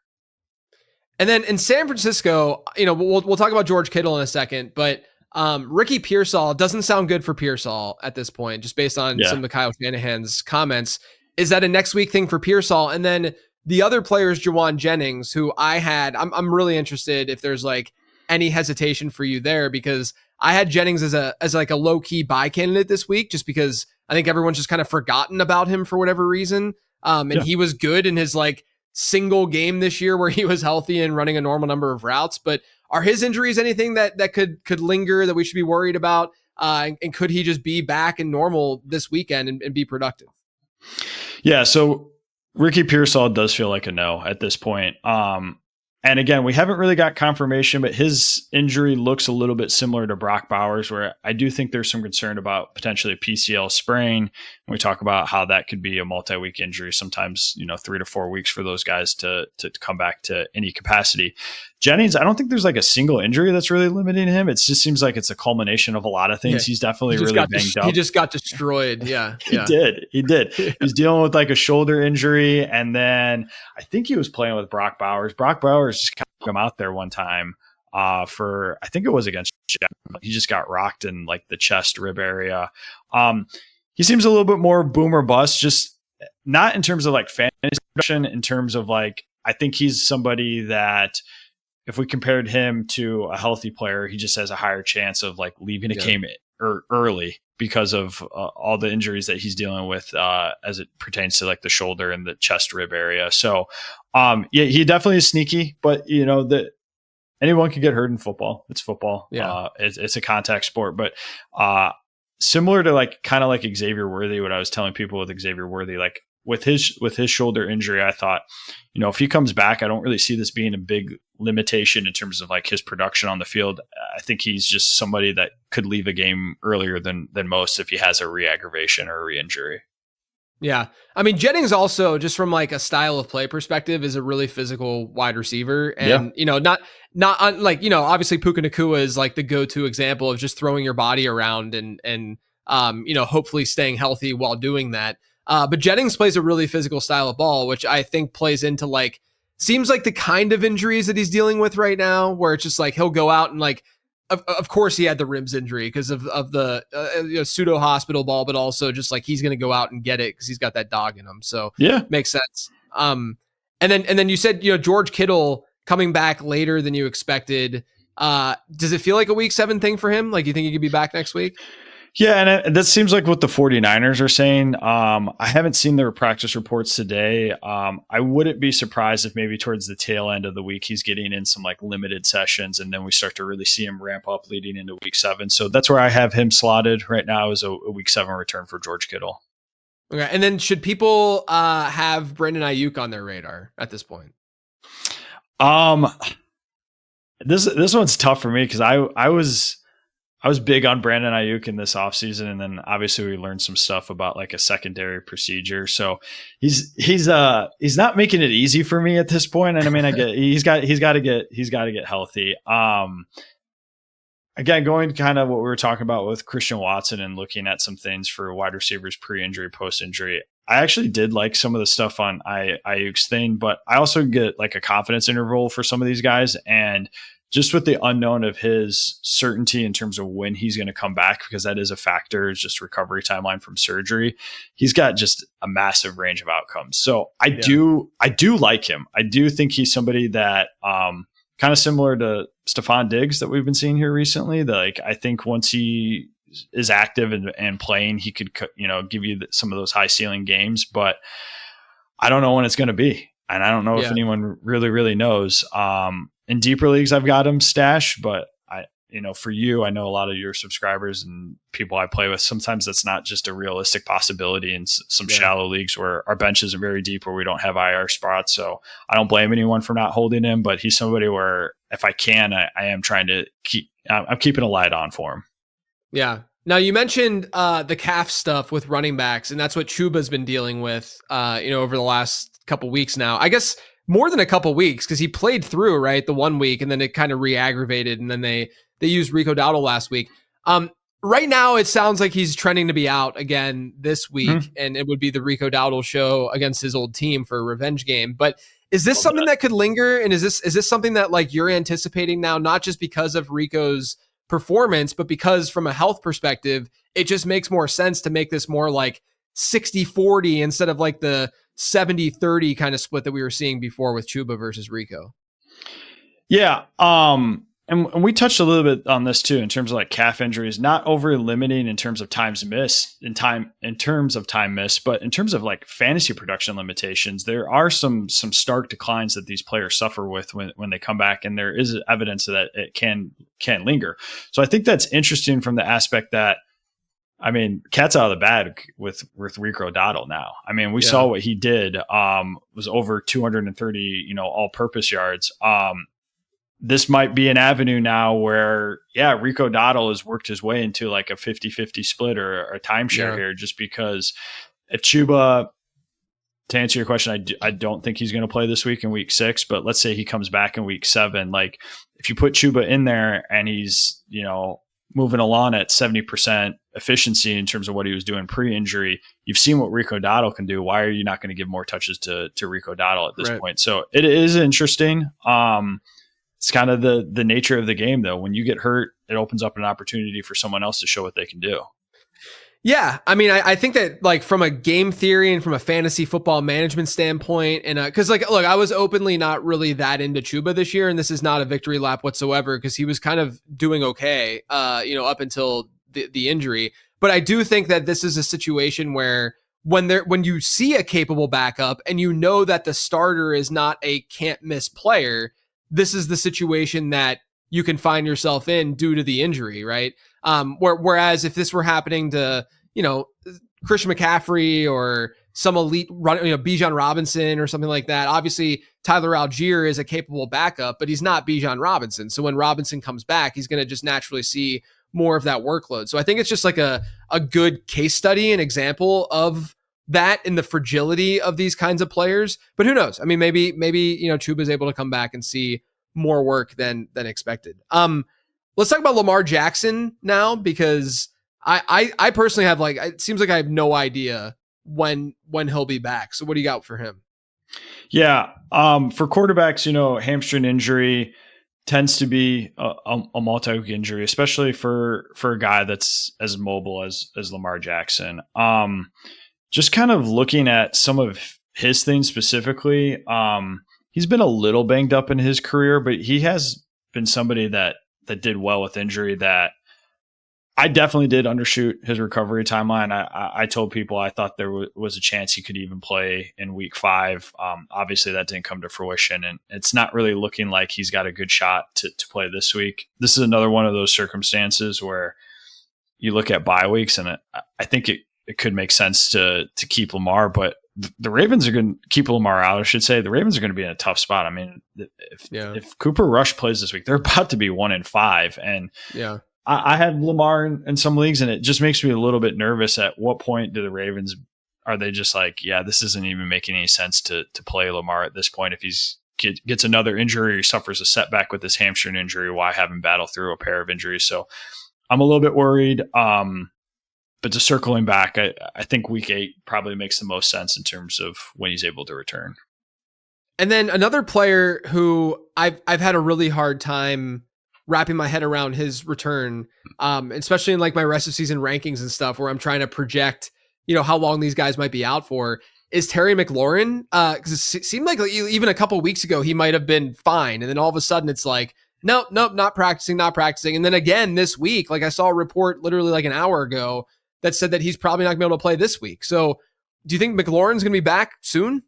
And then in San Francisco, we'll talk about George Kittle in a second, but Ricky Pearsall doesn't sound good for Pearsall at this point, just based on some of Kyle Shanahan's comments. Is that a next week thing for Pearsall? And then the other players, Jawan Jennings, who I'm really interested if there's like any hesitation for you there, because I had Jennings as like a low key buy candidate this week, just because I think everyone's just kind of forgotten about him for whatever reason. He was good in his like single game this year where he was healthy and running a normal number of routes, but are his injuries anything that could linger that we should be worried about? And could he just be back in normal this weekend and be productive? Yeah. So Ricky Pearsall does feel like a no at this point. And again, we haven't really got confirmation, but his injury looks a little bit similar to Brock Bowers, where I do think there's some concern about potentially a PCL sprain. We talk about how that could be a multi-week injury, sometimes, 3 to 4 weeks for those guys to come back to any capacity. Jennings, I don't think there's like a single injury that's really limiting him. It just seems like it's a culmination of a lot of things. He's definitely really banged up. He just got destroyed. Yeah. He did. He was dealing with like a shoulder injury. And then I think he was playing with Brock Bowers. Brock Bowers just kind of took him out there one time for, I think it was against Jeff. He just got rocked in like the chest rib area. He seems a little bit more boom or bust, just not in terms of like fantasy production, in terms of like, I think he's somebody that if we compared him to a healthy player, he just has a higher chance of like leaving a game early because of all the injuries that he's dealing with as it pertains to like the shoulder and the chest rib area. So he definitely is sneaky, but anyone can get hurt in football. It's football. Yeah. It's a contact sport, but similar to like kind of like Xavier Worthy, what I was telling people with Xavier Worthy, like with his shoulder injury, I thought, if he comes back, I don't really see this being a big limitation in terms of like his production on the field. I think he's just somebody that could leave a game earlier than most if he has a re-aggravation or a re-injury. Yeah. I mean, Jennings also, just from like a style of play perspective, is a really physical wide receiver. And, obviously Puka Nacua is like the go-to example of just throwing your body around and hopefully staying healthy while doing that. But Jennings plays a really physical style of ball, which I think plays into like, seems like the kind of injuries that he's dealing with right now, where it's just like, he'll go out and like, of course he had the ribs injury because of the pseudo hospital ball, but also just like he's going to go out and get it because he's got that dog in him. So yeah, makes sense. And then you said, George Kittle coming back later than you expected. Does it feel like a week 7 thing for him? Like, you think he could be back next week? Yeah, and that seems like what the 49ers are saying. I haven't seen their practice reports today. I wouldn't be surprised if maybe towards the tail end of the week he's getting in some like limited sessions, and then we start to really see him ramp up leading into week 7. So that's where I have him slotted right now, as a week 7 return for George Kittle. Okay, and then should people have Brandon Ayuk on their radar at this point? This one's tough for me because I was big on Brandon Ayuk in this offseason, and then obviously we learned some stuff about like a secondary procedure. So he's not making it easy for me at this point. And I mean, he's got to get healthy. Again, going to kind of what we were talking about with Christian Watson and looking at some things for wide receivers pre-injury, post-injury. I actually did like some of the stuff on Ayuk's thing, but I also get like a confidence interval for some of these guys, and just with the unknown of his certainty in terms of when he's going to come back, because that is a factor, is just recovery timeline from surgery. He's got just a massive range of outcomes. So I do like him. I do think he's somebody that kind of similar to Stephon Diggs that we've been seeing here recently. Like, I think once he is active and playing, he could, give you some of those high ceiling games, but I don't know when it's going to be. And I don't know if anyone really, really knows. In deeper leagues, I've got him stashed, but for you, I know a lot of your subscribers and people I play with, sometimes that's not just a realistic possibility in some shallow leagues where our benches are very deep, where we don't have IR spots. So I don't blame anyone for not holding him, but he's somebody where if I can, I am trying to I'm keeping a light on for him. Yeah. Now, you mentioned the calf stuff with running backs, and that's what Chuba's been dealing with, over the last couple weeks now. I guess more than a couple weeks, because he played through, right, the 1 week, and then it kind of re-aggravated, and then they used Rico Dowdle last week. Right now, it sounds like he's trending to be out again this week, and it would be the Rico Dowdle show against his old team for a revenge game. But is this something that could linger, and is this something that like you're anticipating now, not just because of Rico's performance, but because from a health perspective, it just makes more sense to make this more like 60-40 instead of like the 70-30 kind of split that we were seeing before with Chuba versus Rico? Yeah. And we touched a little bit on this too, in terms of like calf injuries, not over limiting in terms of times missed in terms of time missed, but in terms of like fantasy production limitations, there are some stark declines that these players suffer with when they come back. And there is evidence that it can linger. So I think that's interesting from the aspect that, I mean, cat's out of the bag with Rico Dowdle now. I mean, we saw what he did, was over 230, all-purpose yards. this might be an avenue now where, Rico Dottle has worked his way into like a 50-50 split or a timeshare here, just because if Chuba, to answer your question, I don't think he's going to play this week in week 6, but let's say he comes back in week 7. Like if you put Chuba in there and he's, moving along at 70% efficiency in terms of what he was doing pre-injury, you've seen what Rico Dottle can do. Why are you not going to give more touches to Rico Dottle at this point? So it is interesting. It's kind of the nature of the game, though. When you get hurt, it opens up an opportunity for someone else to show what they can do. Yeah, I mean, I think that like from a game theory and from a fantasy football management standpoint, and because look, I was openly not really that into Chuba this year, and this is not a victory lap whatsoever because he was kind of doing okay, up until the injury. But I do think that this is a situation where when you see a capable backup and you know that the starter is not a can't miss player, this is the situation that you can find yourself in due to the injury, right? Whereas if this were happening to, Christian McCaffrey or some elite run, Bijan Robinson or something like that, obviously Tyler Algier is a capable backup, but he's not Bijan Robinson. So when Robinson comes back, he's going to just naturally see more of that workload. So I think it's just like a good case study and example of that in the fragility of these kinds of players. But who knows? I mean, maybe Chuba is able to come back and see more work than expected. Let's talk about Lamar Jackson now, because I personally have it seems like I have no idea when he'll be back. So what do you got for him? Yeah. For quarterbacks, hamstring injury tends to be a multi-week injury, especially for a guy that's as mobile as Lamar Jackson. Just kind of looking at some of his things specifically, he's been a little banged up in his career, but he has been somebody that did well with injury. That I definitely did undershoot his recovery timeline. I told people I thought there was a chance he could even play in week 5. Obviously that didn't come to fruition, and it's not really looking like he's got a good shot to play this week. This is another one of those circumstances where you look at bye weeks, and I think it could make sense to keep Lamar, but the Ravens are going to keep Lamar out. I should say the Ravens are going to be in a tough spot. I mean, if Cooper Rush plays this week, they're about to be 1-5. And I had Lamar in some leagues, and it just makes me a little bit nervous. At what point do the Ravens, are they just like, this isn't even making any sense to play Lamar at this point? If he's gets another injury or he suffers a setback with his hamstring injury, why have him battle through a pair of injuries? So I'm a little bit worried. But to circling back, I think week 8 probably makes the most sense in terms of when he's able to return. And then another player who I've had a really hard time wrapping my head around his return, especially in like my rest of season rankings and stuff, where I'm trying to project, how long these guys might be out for, is Terry McLaurin. Because it seemed like even a couple of weeks ago he might have been fine, and then all of a sudden it's like, nope, not practicing. And then again this week, like I saw a report literally like an hour ago that said that he's probably not going to be able to play this week. So do you think McLaurin's going to be back soon?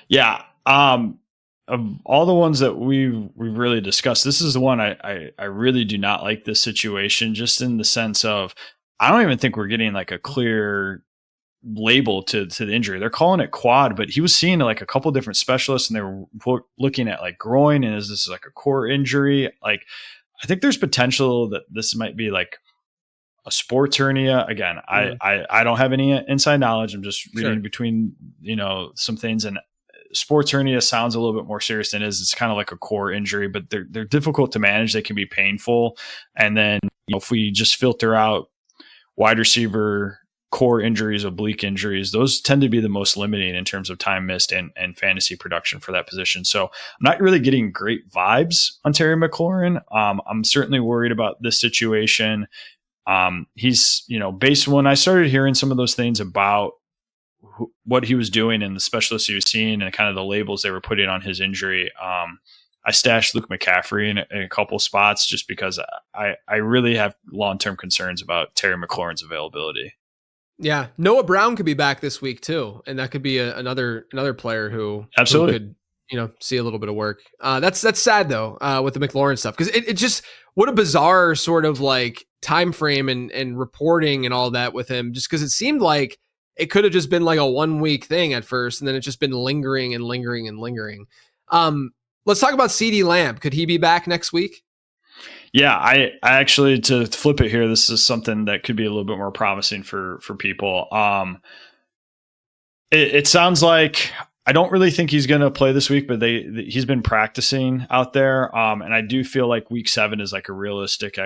Yeah. Of all the ones that we've really discussed, this is the one I really do not like this situation, just in the sense of, I don't even think we're getting like a clear label to the injury. They're calling it quad, but he was seeing like a couple different specialists, and they were looking at like groin, and is this like a core injury? Like, I think there's potential that this might be like a sports hernia. Again, I don't have any inside knowledge. I'm just reading between, some things, and sports hernia sounds a little bit more serious than it is. It's kind of like a core injury, but they're difficult to manage. They can be painful. And then, if we just filter out wide receiver core injuries, oblique injuries, those tend to be the most limiting in terms of time missed and fantasy production for that position. So I'm not really getting great vibes on Terry McLaurin. I'm certainly worried about this situation. He's, based when I started hearing some of those things about what he was doing and the specialists he was seeing and kind of the labels they were putting on his injury, I stashed Luke McCaffrey in a couple spots just because I really have long-term concerns about Terry McLaurin's availability. Yeah. Noah Brown could be back this week too. And that could be another player who absolutely could, see a little bit of work. That's sad though, with the McLaurin stuff. Cause it just, what a bizarre sort of like time frame and reporting and all that with him, just cause it seemed like it could have just been like a 1 week thing at first. And then it's just been lingering. Let's talk about CeeDee Lamb. Could he be back next week? Yeah, I actually, to flip it here, this is something that could be a little bit more promising for people. It sounds like I don't really think he's going to play this week, but he's been practicing out there, and I do feel like week 7 is like a realistic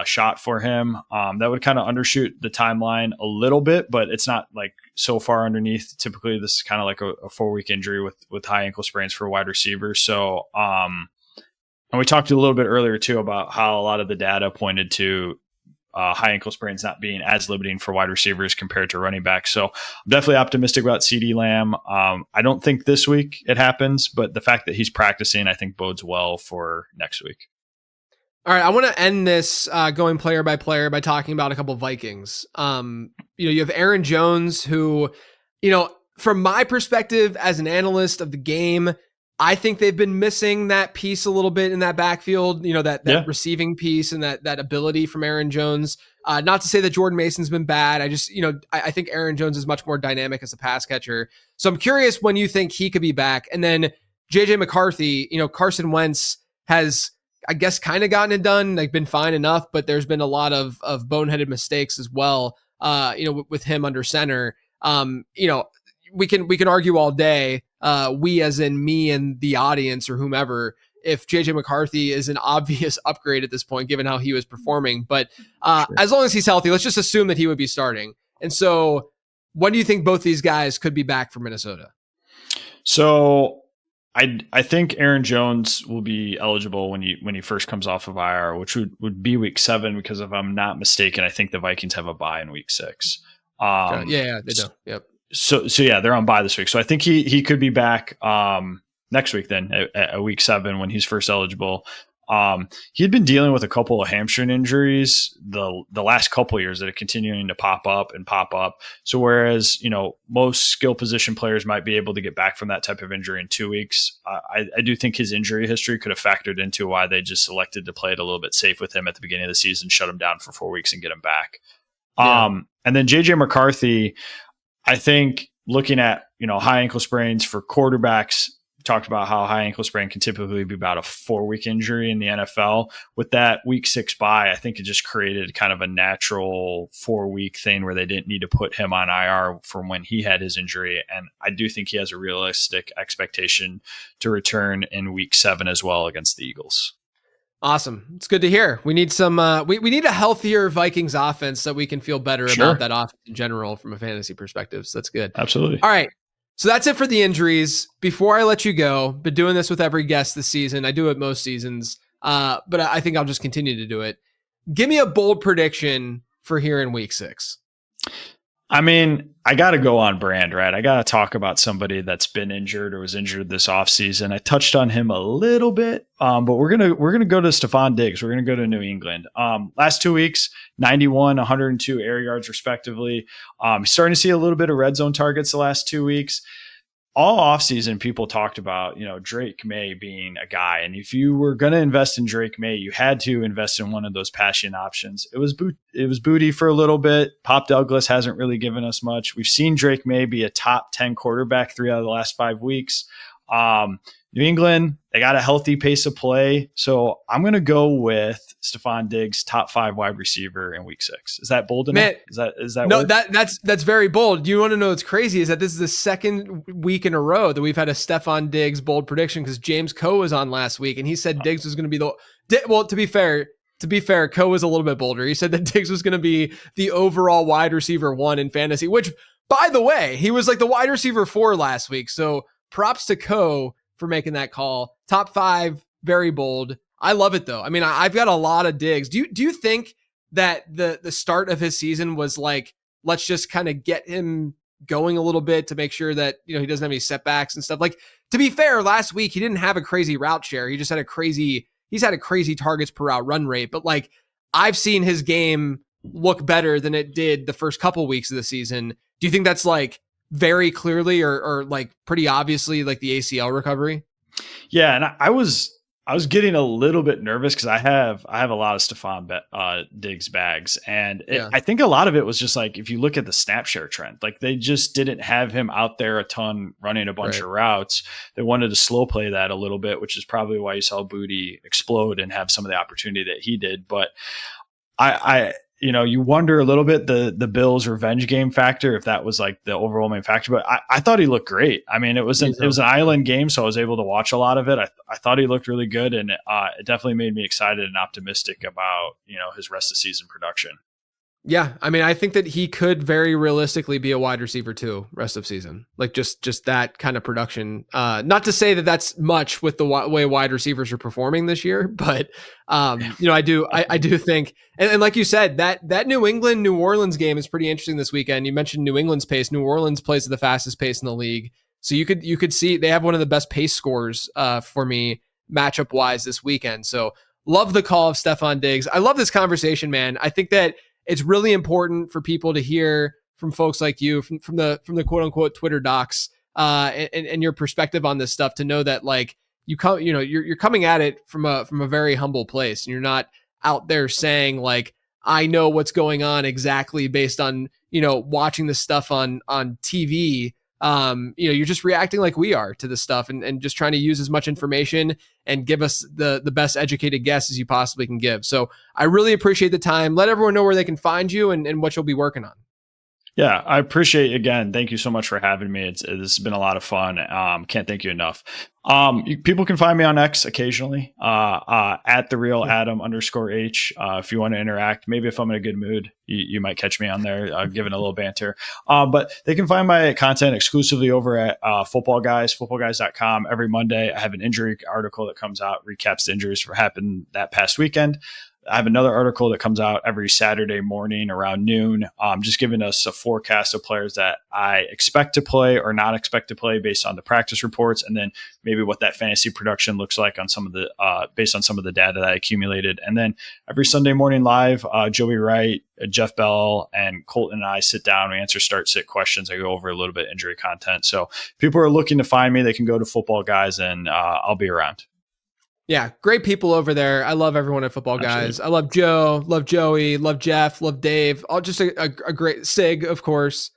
shot for him. That would kind of undershoot the timeline a little bit, but it's not like so far underneath. Typically, this is kind of like a 4-week injury with high ankle sprains for wide receivers. So, and we talked a little bit earlier too about how a lot of the data pointed to high ankle sprains not being as limiting for wide receivers compared to running backs. So I'm definitely optimistic about CeeDee Lamb. I don't think this week it happens, but the fact that he's practicing, I think bodes well for next week. All right. I want to end this going player by player by talking about a couple of Vikings. You have Aaron Jones, who, from my perspective as an analyst of the game, I think they've been missing that piece a little bit in that backfield, that receiving piece and that ability from Aaron Jones. Not to say that Jordan Mason's been bad. I just, I think Aaron Jones is much more dynamic as a pass catcher. So I'm curious when you think he could be back. And then JJ McCarthy, Carson Wentz has, I guess, kind of gotten it done, like been fine enough, but there's been a lot of boneheaded mistakes as well, with him under center. We can argue all day, we as in me and the audience or whomever, if JJ McCarthy is an obvious upgrade at this point, given how he was performing. But sure, as long as he's healthy, let's just assume that he would be starting. And so when do you think both these guys could be back for Minnesota? So I think Aaron Jones will be eligible when he first comes off of IR, which would be week 7, because if I'm not mistaken, I think the Vikings have a bye in week 6. Yeah, they do. Yep. So yeah, they're on bye this week. So I think he could be back next week then at week 7 when he's first eligible. He had been dealing with a couple of hamstring injuries the last couple of years that are continuing to pop up. So whereas, most skill position players might be able to get back from that type of injury in 2 weeks, I do think his injury history could have factored into why they just selected to play it a little bit safe with him at the beginning of the season, shut him down for 4 weeks and get him back. Yeah. And then JJ McCarthy, I think looking at, high ankle sprains for quarterbacks, talked about how high ankle sprain can typically be about a 4-week injury in the NFL. With that week 6 bye, I think it just created kind of a natural 4-week thing where they didn't need to put him on IR from when he had his injury. And I do think he has a realistic expectation to return in week 7 as well against the Eagles. Awesome. It's good to hear. We need some, we need a healthier Vikings offense so we can feel better about that offense in general from a fantasy perspective. So that's good. Absolutely. All right. So that's it for the injuries. Before I let you go, been doing this with every guest this season. I do it most seasons, but I think I'll just continue to do it. Give me a bold prediction for here in week 6. I mean, I got to go on brand, right? I got to talk about somebody that's been injured or was injured this offseason. I touched on him a little bit, but we're gonna go to Stephon Diggs. We're gonna go to New England. Last 2 weeks, 91, 102 air yards respectively. Starting to see a little bit of red zone targets the last 2 weeks. All offseason, people talked about, Drake May being a guy. And if you were going to invest in Drake May, you had to invest in one of those passing options. It was Booty for a little bit. Pop Douglas hasn't really given us much. We've seen Drake May be a top 10 quarterback 3 out of the last 5 weeks. New England, they got a healthy pace of play. So I'm going to go with Stephon Diggs, top 5 wide receiver in week 6. Is that bold enough? Man, is that no, that's very bold. You want to know what's crazy is that this is the second week in a row that we've had a Stephon Diggs bold prediction, because James Coe was on last week and he said Diggs was going to be to be fair, Coe was a little bit bolder. He said that Diggs was going to be the overall wide receiver 1 in fantasy, which, by the way, he was like the wide receiver 4 last week. So props to Coe for making that call. Top 5, very bold. I love it though. I mean, I've got a lot of Diggs. Do you think that the start of his season was like, let's just kind of get him going a little bit to make sure that, he doesn't have any setbacks and stuff? Like, to be fair, last week he didn't have a crazy route share. He just had he's had a crazy targets per route run rate. But like, I've seen his game look better than it did the first couple weeks of the season. Do you think that's like very clearly or like pretty obviously like the ACL recovery? Yeah. And I was I was getting a little bit nervous because I have a lot of Diggs bags, and I think a lot of it was just like, if you look at the snap share trend, like they just didn't have him out there a ton running a bunch of routes. They wanted to slow play that a little bit, which is probably why you saw Booty explode and have some of the opportunity that he did. But I you wonder a little bit the Bills revenge game factor, if that was like the overwhelming factor, but I thought he looked great. I mean, it was an island game, so I was able to watch a lot of it. I thought he looked really good, and it definitely made me excited and optimistic about, his rest of season production. Yeah, I mean, I think that he could very realistically be a wide receiver too, rest of season. Like just that kind of production. Not to say that that's much with the way wide receivers are performing this year, but I do think, and like you said, that New England New Orleans game is pretty interesting this weekend. You mentioned New England's pace. New Orleans plays at the fastest pace in the league, so you could see they have one of the best pace scores for me matchup wise this weekend. So love the call of Stefon Diggs. I love this conversation, man. I think that it's really important for people to hear from folks like you, from the quote unquote Twitter docs, and your perspective on this stuff, to know that like you're coming at it from a very humble place, and you're not out there saying like, I know what's going on exactly based on, watching this stuff on TV. You're just reacting like we are to this stuff, and just trying to use as much information and give us the best educated guess as you possibly can give. So I really appreciate the time. Let everyone know where they can find you and what you'll be working on. Yeah, I appreciate, again, thank you so much for having me. This has been a lot of fun. Can't thank you enough. People can find me on X occasionally, at the real Adam _H. If you want to interact, maybe if I'm in a good mood, you might catch me on there, giving a little banter. But they can find my content exclusively over at Footballguys, footballguys.com. Every Monday, I have an injury article that comes out, recaps the injuries that happened that past weekend. I have another article that comes out every Saturday morning around noon, just giving us a forecast of players that I expect to play or not expect to play based on the practice reports, and then maybe what that fantasy production looks like on some of the based on some of the data that I accumulated. And then every Sunday morning live, Joey Wright, Jeff Bell, and Colton and I sit down, we answer start-sit questions. I go over a little bit of injury content. So if people are looking to find me, they can go to Footballguys, and I'll be around. Yeah, great people over there. I love everyone at Footballguys. Absolutely. I love Joe, love Joey, love Jeff, love Dave. All just a great Sig, of course.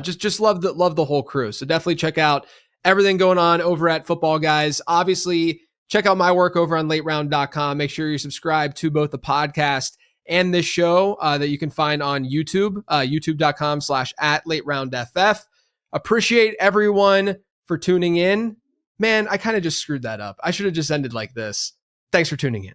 Just love the whole crew. So definitely check out everything going on over at Footballguys. Obviously, check out my work over on lateround.com. Make sure you subscribe to both the podcast and this show that you can find on YouTube, youtube.com/@lateroundff. Appreciate everyone for tuning in. Man, I kind of just screwed that up. I should have just ended like this. Thanks for tuning in.